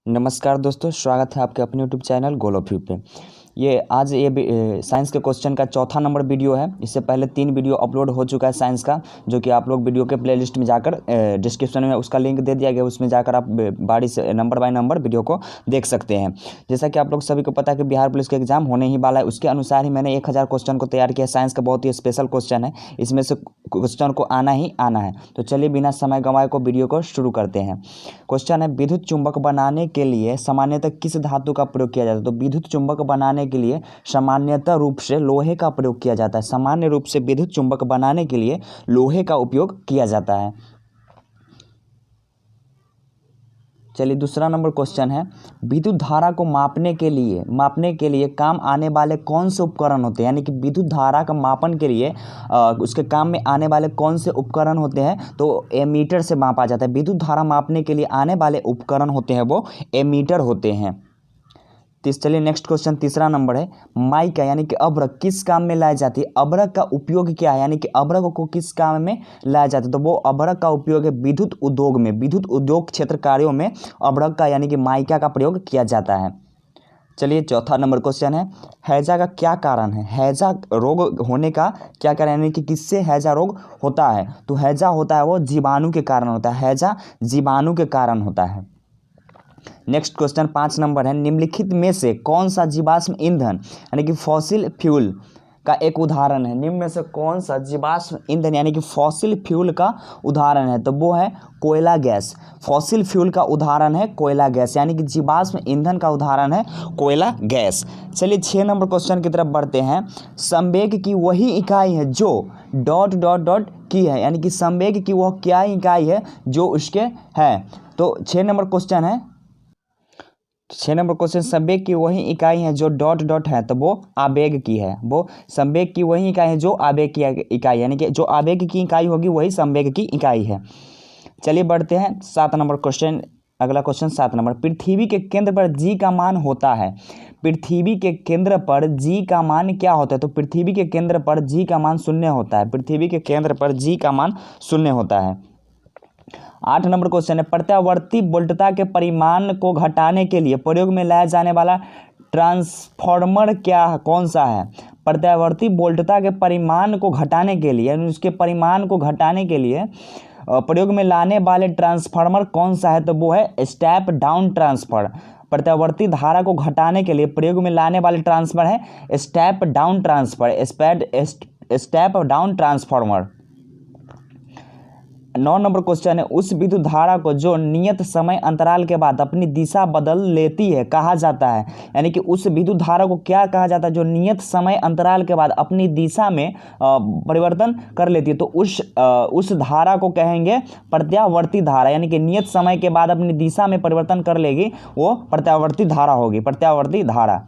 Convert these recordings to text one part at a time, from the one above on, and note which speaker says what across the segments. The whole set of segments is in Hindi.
Speaker 1: नमस्कार दोस्तों, स्वागत है आपके अपने YouTube channel goal of view पे। आज ये साइंस के क्वेश्चन का चौथा नंबर वीडियो है। इससे पहले 3 वीडियो अपलोड हो चुका है साइंस का, जो कि आप लोग वीडियो के प्लेलिस्ट में जाकर डिस्क्रिप्शन में उसका लिंक दे दिया गया, उसमें जाकर आप बारी से नंबर बाय नंबर वीडियो को देख सकते हैं। जैसा कि आप लोग सभी को पता है कि बिहार पुलिस का एग्जाम होने ही वाला है, उसके अनुसार ही मैंने 1000 क्वेश्चन को तैयार किया। साइंस का बहुत ही स्पेशल क्वेश्चन है, इसमें से क्वेश्चन को आना ही आना है। तो चलिए बिना समय गंवाए को वीडियो को शुरू करते हैं। क्वेश्चन है, विद्युत चुंबक बनाने के लिए सामान्यतः किस धातु का प्रयोग किया जाता है? तो विद्युत चुंबक बनाने के लिए सामान्यतः रूप से लोहे का प्रयोग किया जाता है। सामान्य रूप से विद्युत चुंबक बनाने के लिए लोहे का उपयोग किया जाता है। चलिए दूसरा नंबर क्वेश्चन है, विद्युत धारा को मापने के लिए काम आने वाले कौन से उपकरण होते हैं? यानी कि विद्युत धारा का मापन के लिए उसके काम में आने वाले कौन से उपकरण होते हैं? तो एमीटर से मापा जाता है। विद्युत धारा मापने के लिए आने वाले उपकरण होते हैं वो एमीटर होते हैं। चलिए नेक्स्ट क्वेश्चन तीसरा नंबर है, माइका यानी कि अभ्रक किस काम में लाई जाती है? अभ्रक का उपयोग क्या है? यानी कि अभ्रक को किस काम में लाया जाता है? तो वो अभ्रक का उपयोग है विद्युत उद्योग में, विद्युत उद्योग क्षेत्र कार्यों में अभ्रक का यानी कि माइका का प्रयोग किया जाता है। चलिए चौथा नंबर क्वेश्चन है, हैजा का क्या कारण है? हैजा रोग होने का क्या कारण, यानी कि किससे हैजा रोग होता है? तो हैजा होता है वो जीवाणु के कारण होता है। हैजा जीवाणु के कारण होता है। नेक्स्ट क्वेश्चन 5 नंबर है, निम्नलिखित में से कौन सा जीवाश्म ईंधन यानी कि फॉसिल फ्यूल का एक उदाहरण है? निम्न में से कौन सा जीवाश्म ईंधन यानी कि फॉसिल फ्यूल का उदाहरण है? तो वो है कोयला गैस। फॉसिल फ्यूल का उदाहरण है कोयला गैस, यानी कि जीवाश्म ईंधन का उदाहरण है कोयला गैस। चलिए 6 नंबर क्वेश्चन की तरफ बढ़ते हैं, संवेग की वही इकाई है जो ... की है, यानी कि संवेग की वह क्या इकाई है जो उसके है? तो 6 नंबर क्वेश्चन है, 6 नंबर क्वेश्चन, संवेग की वही इकाई है जो ... है, तो वो आवेग की है। वो संवेग की वही इकाई है जो आवेग की इकाई, यानी कि जो आवेग की इकाई होगी वही संवेग की इकाई है। चलिए बढ़ते हैं 7 नंबर क्वेश्चन। अगला क्वेश्चन 7 नंबर, पृथ्वी के केंद्र पर जी का मान होता है। पृथ्वी के केंद्र पर जी का मान क्या होता है? तो पृथ्वी के केंद्र पर जी का मान 0 होता है। पृथ्वी के केंद्र पर जी का मान 0 होता है। 8 नंबर क्वेश्चन है, प्रत्यावर्ती वोल्टता के परिमाण को घटाने के लिए प्रयोग में लाया जाने वाला ट्रांसफार्मर कौन सा है? प्रत्यावर्ती वोल्टता के परिमाण को घटाने के लिए, यानी उसके परिमाण को घटाने के लिए प्रयोग में लाने वाले ट्रांसफार्मर कौन सा है? तो वो है स्टेप डाउन ट्रांसफर। प्रत्यावर्ती धारा को घटाने के लिए प्रयोग में लाने वाले ट्रांसफर है step down transfer, step down transformer. 9 number question है, उस विद्युत धारा को जो नियत समय अंतराल के बाद अपनी दिशा बदल लेती है कहा जाता है? यानी कि उस विद्युत धारा को क्या कहा जाता है जो नियत समय अंतराल के बाद अपनी दिशा में परिवर्तन कर लेती है? तो उस धारा को कहेंगे प्रत्यावर्ती धारा, यानी कि नियत समय के बाद अपनी दिशा में परिवर्तन कर लेगी, वो प्रत्यावर्ती धारा होगी, प्रत्यावर्ती धारा।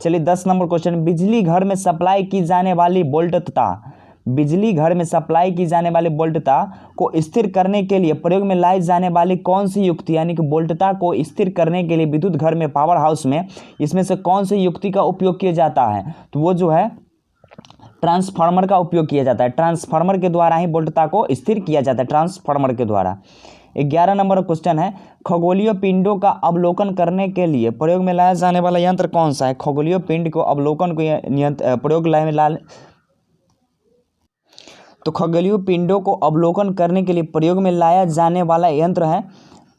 Speaker 1: चलिए 10 नंबर क्वेश्चन, बिजली घर में सप्लाई की जाने वाली वोल्टता, बिजली घर में सप्लाई की जाने वाली वोल्टता को स्थिर करने के लिए प्रयोग में लाई जाने वाली कौन सी युक्ति, यानी कि वोल्टता को स्थिर करने के लिए विद्युत घर में, पावर हाउस में, इसमें से कौन सी युक्ति का उपयोग किया जाता है? तो वो जो है ट्रांसफार्मर का उपयोग किया जाता है। ट्रांसफार्मर के द्वारा ही वोल्टता को स्थिर किया जाता है, ट्रांसफार्मर के द्वारा। 11 नंबर क्वेश्चन है, खगोलीय पिंडों का अवलोकन करने के लिए प्रयोग में लाया जाने वाला यंत्र कौन सा है? खगोलीय पिंड को अवलोकन तो खगोलीय पिंडों को अवलोकन करने के लिए प्रयोग में लाया जाने वाला यंत्र है,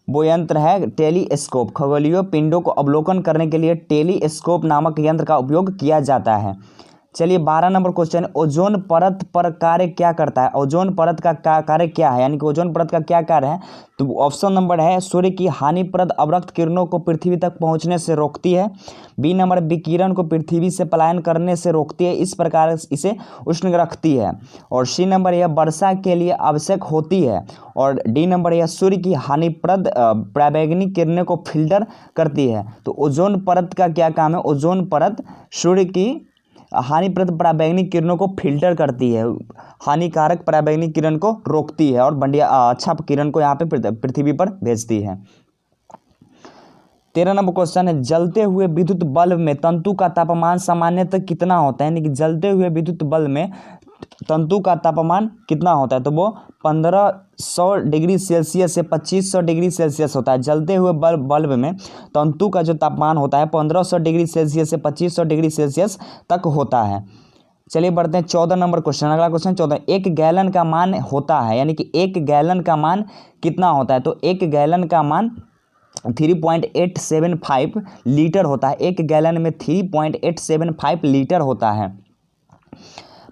Speaker 1: वो यंत्र है टेलीस्कोप। खगोलीय पिंडों को अवलोकन करने के लिए टेलीस्कोप नामक यंत्र का उपयोग किया जाता है। चलिए 12 नंबर क्वेश्चन, ओजोन परत पर कार्य क्या करता है? ओजोन परत का कार्य क्या है, यानी कि ओजोन परत का क्या कार्य है? तो ऑप्शन नंबर है, सूर्य की हानिप्रद अवरक्त किरणों को पृथ्वी तक पहुंचने से रोकती है। बी नंबर, विकिरण को पृथ्वी से पलायन करने से रोकती है, इस प्रकार इसे उष्ण रखती है। और सी नंबर, यह वर्षा के लिए आवश्यक होती है। और डी नंबर, यह सूर्य की हानिप्रद पराबैंगनी किरणों को फिल्टर करती है। तो ओजोन परत का क्या काम है? ओजोन परत सूर्य की हानिप्रद पराबैंगनी किरणों को फिल्टर करती है, हानिकारक पराबैंगनी किरण को रोकती है और बढ़िया अच्छा किरण को यहाँ पे पृथ्वी पर भेजती है। 13 नंबर क्वेश्चन है, जलते हुए विद्युत बल्ब में तंतु का तापमान सामान्यतः कितना होता है? यानी कि जलते हुए विद्युत बल्ब में तंतु का तापमान कितना होता है? तो वो 1500 डिग्री सेल्सियस से 2500 डिग्री सेल्सियस होता है। जलते हुए बल्ब में तंतु का जो तापमान होता है 1500 डिग्री सेल्सियस से 2500 डिग्री सेल्सियस तक होता है। चलिए बढ़ते हैं 14 नंबर क्वेश्चन। अगला क्वेश्चन 14, एक गैलन का मान होता है, यानी कि एक गैलन का मान कितना होता है? तो एक गैलन का मान 3.875 लीटर होता है। एक गैलन में 3.875 लीटर होता है।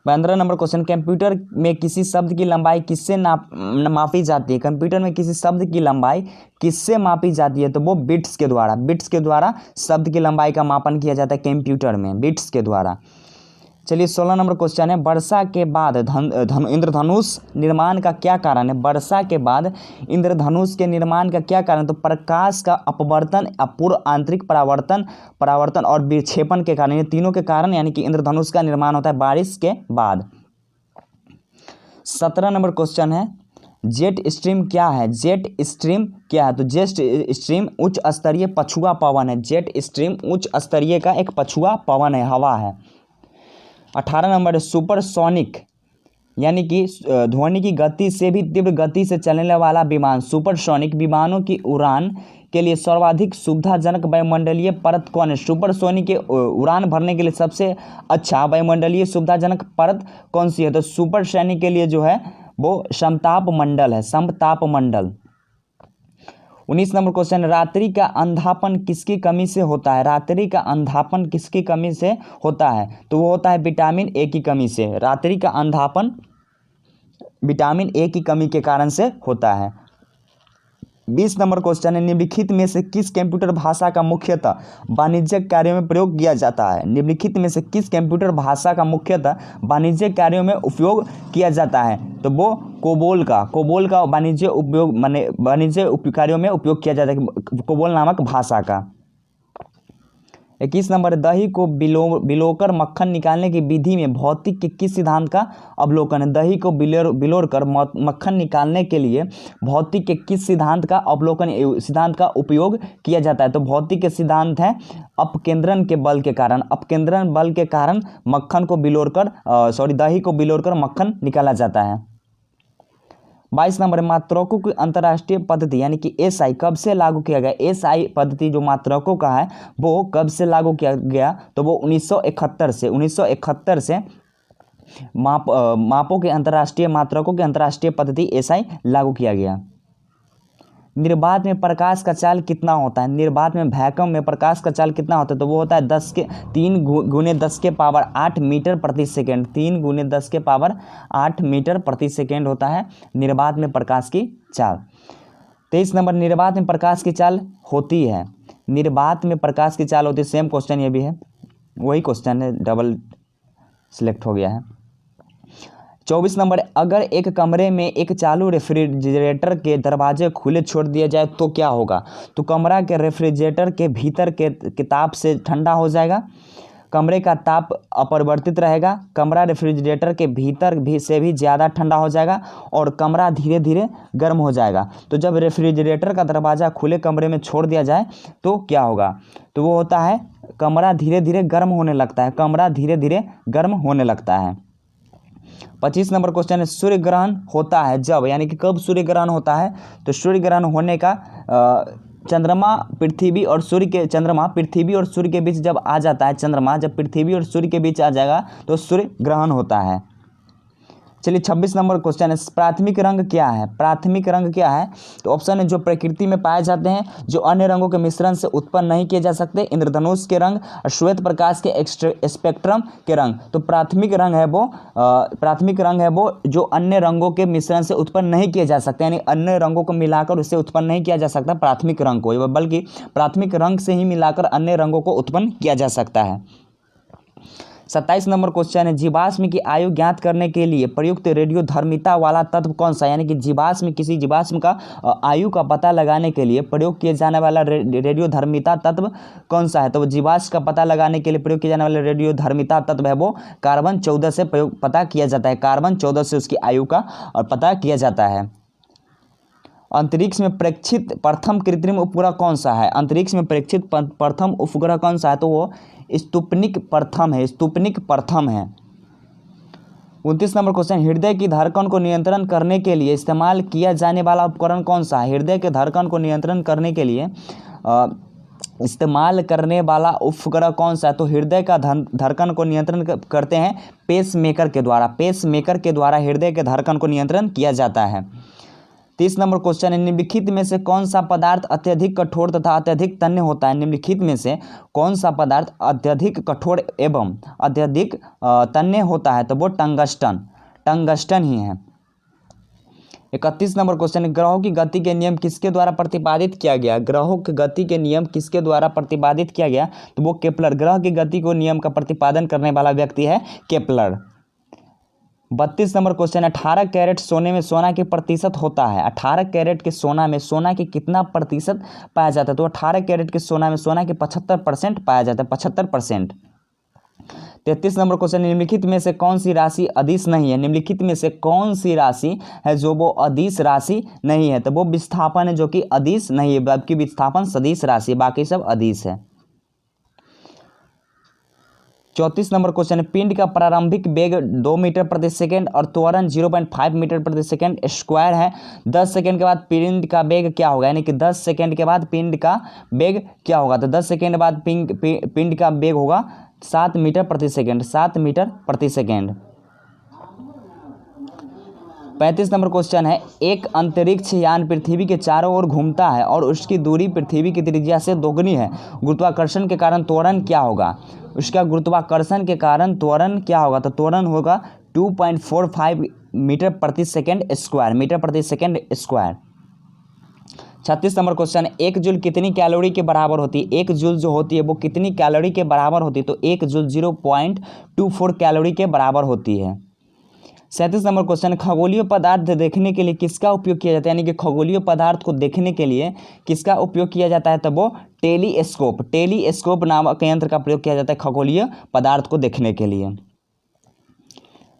Speaker 1: 15 नंबर क्वेश्चन, कंप्यूटर में किसी शब्द की लंबाई किससे मापी जाती है? कंप्यूटर में किसी शब्द की लंबाई किससे मापी जाती है? तो वो बिट्स के द्वारा। बिट्स के द्वारा शब्द की लंबाई का मापन किया जाता है कंप्यूटर में, बिट्स के द्वारा। चलिए 16 नंबर क्वेश्चन है, वर्षा के बाद इंद्रधनुष निर्माण का क्या कारण है? वर्षा के बाद इंद्रधनुष के निर्माण का क्या कारण? तो प्रकाश का अपवर्तन, अपूर्व आंतरिक परावर्तन और विक्षेपण के कारण, ये तीनों के कारण यानी कि इंद्रधनुष का निर्माण होता है बारिश के बाद। 17 नंबर क्वेश्चन है, जेट स्ट्रीम क्या है? जेट स्ट्रीम क्या है? तो जेट स्ट्रीम उच्च स्तरीय पछुआ पवन है। जेट स्ट्रीम उच्च स्तरीय का एक पछुआ पवन है, हवा है। 18 नंबर है, सुपरसोनिक यानी कि ध्वनि की गति से भी तीव्र गति से चलने वाला विमान। सुपरसोनिक विमानों की उड़ान के लिए सर्वाधिक सुविधाजनक वायुमंडलीय परत कौन है? सुपरसोनिक के उड़ान भरने के लिए सबसे अच्छा वायुमंडलीय सुविधाजनक परत कौन सी है? तो सुपरसोनिक के लिए जो है वो समताप मंडल है, समताप मंडल। 19 नंबर क्वेश्चन, रात्रि का अंधापन किसकी कमी से होता है? रात्रि का अंधापन किसकी कमी से होता है? तो वो होता है विटामिन ए की कमी से। रात्रि का अंधापन विटामिन ए की कमी के कारण से होता है। 20 नंबर क्वेश्चन है, निम्नलिखित में से किस कंप्यूटर भाषा का मुख्यतः वाणिज्यिक कार्यों में प्रयोग किया जाता है? निम्नलिखित में से किस कंप्यूटर भाषा का मुख्यतः वाणिज्यिक कार्यों में उपयोग किया जाता है? तो वो कोबोल का वाणिज्य उपयोग माने वाणिज्य कार्यों में उपयोग किया जाता है, कोबोल नामक भाषा का। 21 नंबर, दही को बिलोकर मक्खन निकालने की विधि में भौतिक के किस सिद्धांत का अवलोकन है? दही को बिलोकर मक्खन निकालने के लिए भौतिक के किस सिद्धांत का उपयोग किया जाता है? तो भौतिक के सिद्धांत है अपकेंद्रण के बल के कारण। अपकेंद्रण बल के कारण दही को बिलोकर मक्खन निकाला जाता है। 22 नंबर, मात्रकों की अंतर्राष्ट्रीय पद्धति यानी कि एसआई कब से लागू किया गया? एसआई पद्धति जो मात्रकों का है वो कब से लागू किया गया? तो वो 1971 से मापों के अंतर्राष्ट्रीय मात्रकों की अंतर्राष्ट्रीय पद्धति एसआई लागू किया गया। निर्वात में प्रकाश का चाल कितना होता है? निर्वात में वैक्यूम में प्रकाश का चाल कितना होता है? तो वो होता है 3 × 10 के पावर 8 मीटर प्रति सेकेंड। 3 × 10 के पावर 8 मीटर प्रति सेकेंड होता है निर्वात में प्रकाश की चाल। 23 नंबर, निर्वात में प्रकाश की चाल होती है। निर्वात में प्रकाश की चाल होती है, सेम क्वेश्चन ये भी है, वही क्वेश्चन है, डबल सिलेक्ट हो गया है। 24 नंबर, अगर एक कमरे में एक चालू रेफ्रिजरेटर के दरवाजे खुले छोड़ दिया जाए तो क्या होगा? तो कमरा के रेफ्रिजरेटर के भीतर के ताप से ठंडा हो जाएगा, कमरे का ताप अपरिवर्तित रहेगा, कमरा रेफ्रिजरेटर के भीतर से भी ज़्यादा ठंडा हो जाएगा और कमरा धीरे धीरे गर्म हो जाएगा। तो जब रेफ्रिजरेटर का दरवाज़ा खुले कमरे में छोड़ दिया जाए तो क्या होगा? तो वो होता है कमरा धीरे धीरे गर्म होने लगता है, कमरा धीरे धीरे गर्म होने लगता है। 25 नंबर क्वेश्चन है, सूर्य ग्रहण होता है जब, यानी कि कब सूर्य ग्रहण होता है? तो सूर्य ग्रहण होने का चंद्रमा पृथ्वी और सूर्य के बीच जब आ जाता है, चंद्रमा जब पृथ्वी और सूर्य के बीच आ जाएगा तो सूर्य ग्रहण होता है। चलिए 26 नंबर क्वेश्चन है, प्राथमिक रंग क्या है? प्राथमिक रंग क्या है? तो ऑप्शन है जो प्रकृति में पाए जाते हैं, जो अन्य रंगों के मिश्रण से उत्पन्न नहीं किए जा सकते, इंद्रधनुष के रंग और श्वेत प्रकाश के स्पेक्ट्रम के रंग। तो प्राथमिक रंग है वो जो अन्य रंगों के मिश्रण से उत्पन्न नहीं किए जा सकते, यानी अन्य रंगों को मिलाकर उससे उत्पन्न नहीं किया जा सकता प्राथमिक रंग को, बल्कि प्राथमिक रंग से ही मिलाकर अन्य रंगों को उत्पन्न किया जा सकता है। 27 नंबर क्वेश्चन है, जीवाश्म की आयु ज्ञात करने के लिए प्रयुक्त रेडियोधर्मिता वाला तत्व कौन सा? यानी कि किसी जीवाश्म का आयु का पता लगाने के लिए प्रयोग किए जाने वाला रेडियोधर्मिता तत्व कौन सा है? तो जीवाश्म का पता लगाने के लिए प्रयोग किए जाने वाला रेडियोधर्मिता तत्व है वो कार्बन 14 से पता किया जाता है। कार्बन 14 से उसकी आयु का पता किया जाता है। अंतरिक्ष में प्रेक्षित प्रथम कृत्रिम उपग्रह कौन सा है? अंतरिक्ष में प्रेक्षित प्रथम उपग्रह कौन सा है? तो वो स्पुतनिक प्रथम है। 29 नंबर क्वेश्चन, हृदय की धड़कन को नियंत्रण करने के लिए इस्तेमाल किया जाने वाला उपकरण कौन सा है? हृदय के धड़कन को नियंत्रण करने के लिए इस्तेमाल करने वाला उपग्रह कौन सा है? तो हृदय का धड़कन को नियंत्रण करते हैं पेस मेकर के द्वारा। पेस मेकर के द्वारा हृदय के धड़कन को नियंत्रण किया जाता है। 30 नंबर क्वेश्चन है, निम्नलिखित में से कौन सा पदार्थ अत्यधिक कठोर तथा अत्यधिक तन्य होता है? निम्नलिखित में से कौन सा पदार्थ अत्यधिक कठोर एवं अत्यधिक तन्य होता है? तो वो टंगस्टन ही है। 31 नंबर क्वेश्चन, ग्रहों की गति के नियम किसके द्वारा प्रतिपादित किया गया? ग्रहों की गति के नियम किसके द्वारा प्रतिपादित किया गया? तो वो केपलर। ग्रह की गति को नियम का प्रतिपादन करने वाला व्यक्ति है केपलर। 32 नंबर क्वेश्चन, 18 कैरेट सोने में सोना की प्रतिशत होता है। 18 कैरेट के सोना में सोना की कितना प्रतिशत पाया जाता है? तो 18 कैरेट के सोना में सोना की 75% पाया जाता है, 75%। 33 नंबर क्वेश्चन, निम्नलिखित में से कौन सी राशि अदिश नहीं है? निम्नलिखित में से कौन सी राशि है जो वो अदिश राशि नहीं है? तो वो विस्थापन है जो कि अदिश नहीं है, बल्कि विस्थापन सदिश राशि, बाकी सब अदिश है। 34 नंबर क्वेश्चन, पिंड का प्रारंभिक वेग 2 मीटर प्रति सेकेंड और त्वरण 0.5 मीटर प्रति सेकेंड स्क्वायर है। 10 सेकेंड के बाद पिंड का वेग क्या होगा? यानी कि 10 सेकेंड के बाद पिंड का वेग क्या होगा? तो 10 सेकेंड बाद पिंड का वेग होगा 7 मीटर प्रति सेकेंड, 7 मीटर प्रति सेकेंड। 35 नंबर क्वेश्चन है, एक अंतरिक्ष यान पृथ्वी के चारों ओर घूमता है और उसकी दूरी पृथ्वी की त्रिज्या से दोगुनी है। गुरुत्वाकर्षण के कारण त्वरण क्या होगा? उसका गुरुत्वाकर्षण के कारण त्वरण क्या होगा? तो त्वरण होगा 2.45 मीटर प्रति सेकेंड स्क्वायर, मीटर प्रति सेकेंड स्क्वायर। 36 नंबर क्वेश्चन, एक जूल कितनी कैलोरी के बराबर होती है? एक जूल जो होती है वो कितनी कैलोरी के बराबर होती है? तो एक जूल 0.24 कैलोरी के बराबर होती है। 37 नंबर क्वेश्चन, खगोलीय पदार्थ देखने के लिए किसका उपयोग किया जाता है? यानी कि खगोलीय पदार्थ को देखने के लिए किसका उपयोग किया जाता है? तो वो टेलीस्कोप नामक यंत्र का प्रयोग किया जाता है खगोलीय पदार्थ को देखने के लिए।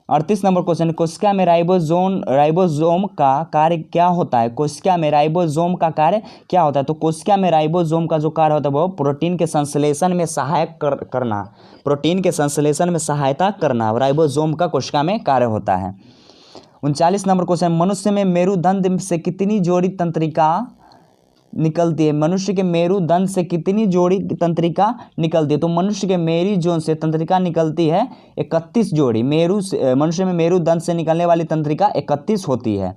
Speaker 1: 38 नंबर क्वेश्चन, कोशिका में राइबोसोम का कार्य क्या होता है? कोशिका में राइबोसोम का कार्य क्या होता है? तो कोशिका में राइबोसोम का जो कार्य होता है वो प्रोटीन के संश्लेषण में सहायक करना, प्रोटीन के संश्लेषण में सहायता करना राइबोसोम का कोशिका में कार्य होता है। 39 नंबर क्वेश्चन, मनुष्य में मेरुदंड से कितनी जोड़ी तंत्रिका निकलती है? मनुष्य के मेरुदंड से कितनी जोड़ी तंत्रिका निकलती है? तो मनुष्य के मेरुदंड से तंत्रिका निकलती है 31 जोड़ी। मनुष्य में मेरुदंड से निकलने वाली तंत्रिका 31 होती है।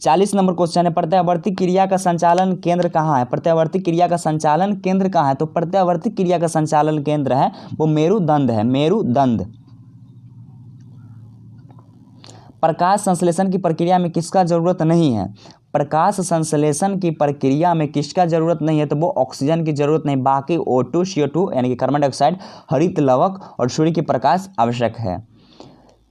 Speaker 1: 40 नंबर क्वेश्चन है, प्रत्यावर्ती क्रिया का संचालन केंद्र कहाँ है? प्रत्यावर्ती क्रिया का संचालन केंद्र कहाँ है? तो प्रत्यावर्ती क्रिया का संचालन केंद्र है वो मेरुदंड है, मेरुदंड। प्रकाश संश्लेषण की प्रक्रिया में किसका जरूरत नहीं है? प्रकाश संश्लेषण की प्रक्रिया में किसका जरूरत नहीं है? तो वो ऑक्सीजन की जरूरत नहीं, बाकी O2 CO2 यानी कि कार्बन डाइऑक्साइड, हरित लवक और सूर्य की प्रकाश आवश्यक है।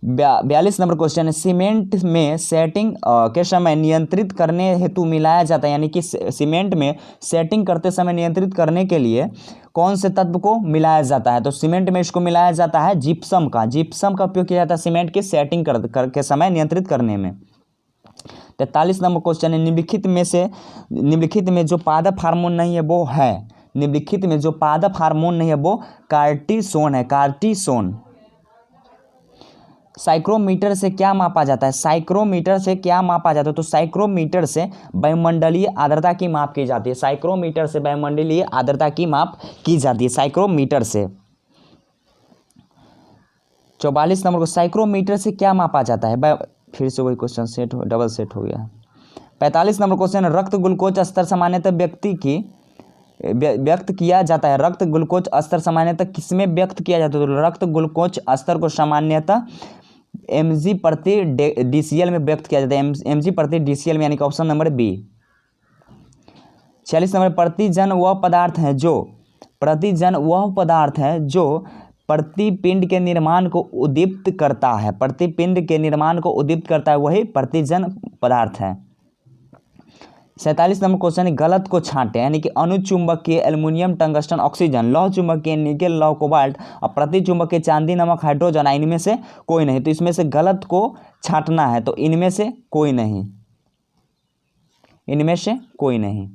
Speaker 1: 42 नंबर क्वेश्चन है, सीमेंट में सेटिंग के समय नियंत्रित करने हेतु मिलाया जाता है, यानी कि सीमेंट में सेटिंग करते समय नियंत्रित करने के लिए कौन से तत्व को मिलाया जाता है? तो सीमेंट में इसको मिलाया जाता है जिप्सम का उपयोग किया जाता है सीमेंट की सेटिंग के समय नियंत्रित करने में। 43 नंबर क्वेश्चन है, निम्नलिखित में जो पादप हार्मोन नहीं है वो है? निम्नलिखित में जो पादप हार्मोन नहीं है वो कार्टिसोन है, कार्टिसोन। साइक्रोमीटर से क्या मापा जाता है? साइक्रोमीटर से क्या मापा जाता है? तो साइक्रोमीटर से वायुमंडलीय आर्द्रता की माप की जाती है, साइक्रोमीटर से वायुमंडलीय आर्द्रता की माप की जाती है साइक्रोमीटर से। 44 नंबर को, साइक्रोमीटर से क्या मापा जाता है? फिर से वही क्वेश्चन डबल सेट हो गया। 45 नंबर क्वेश्चन, रक्त ग्लूकोज स्तर सामान्यतः व्यक्त किया जाता है। रक्त ग्लूकोज स्तर सामान्यतः किसमें व्यक्त किया जाता है? तो रक्त ग्लूकोज स्तर को सामान्यतः mg प्रति DCL में व्यक्त किया जाता है, mg प्रति DCL में, यानी कि ऑप्शन नंबर बी। 46 नंबर, प्रतिजन वह पदार्थ है जो प्रतिपिंड के निर्माण को उद्दीप्त करता है, प्रतिपिंड के निर्माण को उद्दीप्त करता है, वही प्रतिजन पदार्थ है। 47 नंबर क्वेश्चन, गलत को छांटे, यानी कि अनुचुंबकीय एल्युमिनियम टंगस्टन ऑक्सीजन, लौह चुंबकीय निकेल लौह कोबाल्ट और प्रतिचुंबकीय चांदी नमक हाइड्रोजन, इनमें से कोई नहीं। तो इसमें से गलत को छांटना है, तो इनमें से कोई नहीं, इनमें से कोई नहीं।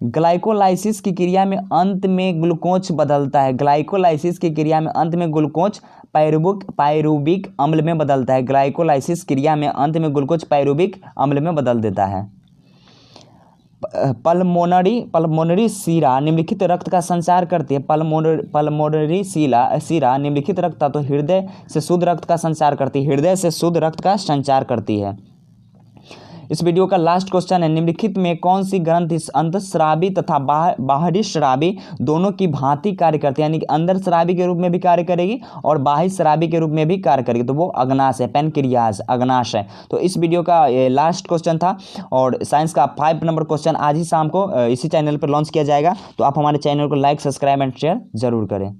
Speaker 1: ग्लाइकोलाइसिस की क्रिया में अंत में ग्लूकोज बदलता है, ग्लाइकोलाइसिस की क्रिया में अंत में ग्लूकोज पायरुविक अम्ल में बदलता है, ग्लाइकोलाइसिस क्रिया में अंत में ग्लूकोज पायरुविक अम्ल में बदल देता है। पल्मोनरी सीरा निम्नलिखित रक्त का संचार करती है। पल्मोनरी सीरा निम्नलिखित रक्त तो हृदय से शुद्ध रक्त का संचार करती है, हृदय से शुद्ध रक्त का संचार करती है। इस वीडियो का लास्ट क्वेश्चन है, निम्नलिखित में कौन सी ग्रंथि अंतःस्रावी तथा बाहरी स्रावी दोनों की भांति कार्य करती है, यानी कि अंदर स्रावी के रूप में भी कार्य करेगी और बाहरी स्रावी के रूप में भी कार्य करेगी, तो वो अग्नाशय है, पैनक्रियाज अग्नाशय है। तो इस वीडियो का लास्ट क्वेश्चन था और साइंस का 5 नंबर क्वेश्चन आज ही शाम को इसी चैनल पर लॉन्च किया जाएगा। तो आप हमारे चैनल को लाइक, सब्सक्राइब एंड शेयर जरूर करें।